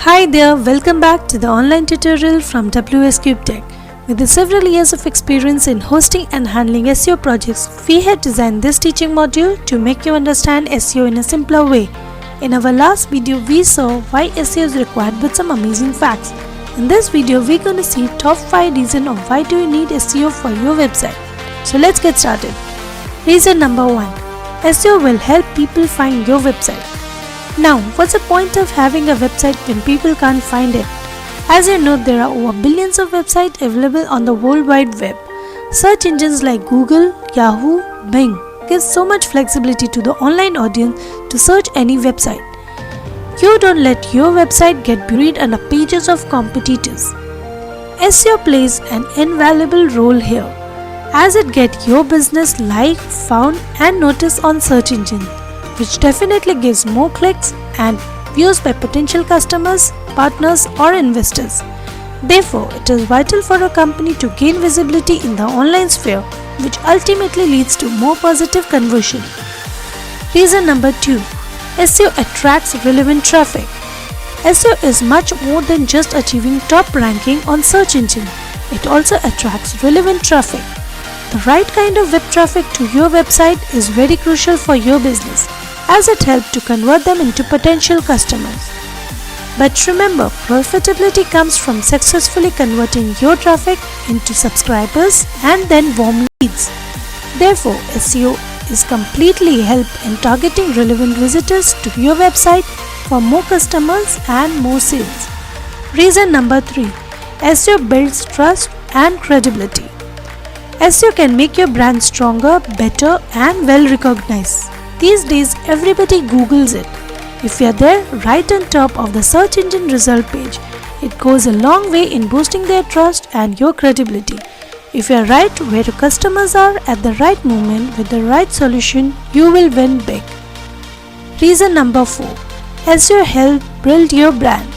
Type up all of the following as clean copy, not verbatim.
Hi there, welcome back to the online tutorial from WS Cube Tech. With several years of experience in hosting and handling SEO projects, we have designed this teaching module to make you understand SEO in a simpler way. In our last video, we saw why SEO is required with some amazing facts. In this video, we're going to see top 5 reasons of why do you need SEO for your website. So let's get started. Reason number 1. SEO will help people find your website. Now, what's the point of having a website when people can't find it? As you know, there are over billions of websites available on the World Wide Web. Search engines like Google, Yahoo, Bing give so much flexibility to the online audience to search any website. You don't let your website get buried under pages of competitors. SEO plays an invaluable role here, as it gets your business liked, found and noticed on search engines, which definitely gives more clicks and views by potential customers, partners or investors. Therefore, it is vital for a company to gain visibility in the online sphere, which ultimately leads to more positive conversion. Reason number 2. SEO attracts relevant traffic. SEO is much more than just achieving top ranking on search engine. It also attracts relevant traffic. The right kind of web traffic to your website is very crucial for your business, as it helps to convert them into potential customers. But remember, profitability comes from successfully converting your traffic into subscribers and then warm leads. Therefore, SEO is completely help in targeting relevant visitors to your website for more customers and more sales. Reason number 3. SEO builds trust and credibility. SEO can make your brand stronger, better and well recognized. These days, everybody Googles it. If you are there right on top of the search engine result page, it goes a long way in boosting their trust and your credibility. If you are right where your customers are at the right moment with the right solution, you will win big. Reason number 4. SEO helps build your brand.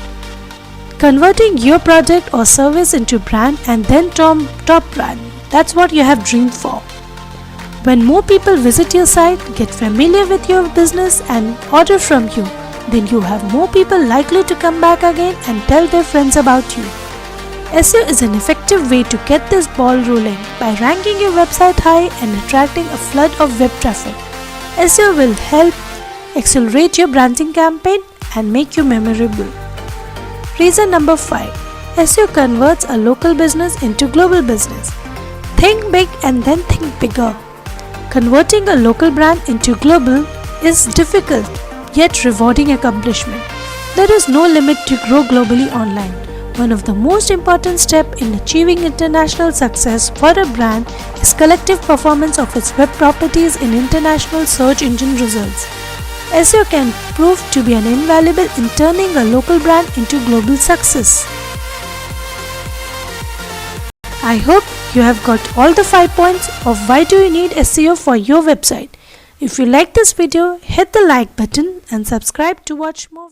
Converting your product or service into brand and then top brand, that's what you have dreamed for. When more people visit your site, get familiar with your business and order from you, then you have more people likely to come back again and tell their friends about you. SEO is an effective way to get this ball rolling by ranking your website high and attracting a flood of web traffic. SEO will help accelerate your branding campaign and make you memorable. Reason number 5. SEO converts a local business into global business. Think big and then think bigger. Converting a local brand into global is difficult yet rewarding accomplishment. There is no limit to grow globally online. One of the most important steps in achieving international success for a brand is collective performance of its web properties in international search engine results. SEO can prove to be an invaluable in turning a local brand into global success. I hope you have got all the 5 points of why do you need SEO for your website. If you like this video, hit the like button and subscribe to watch more.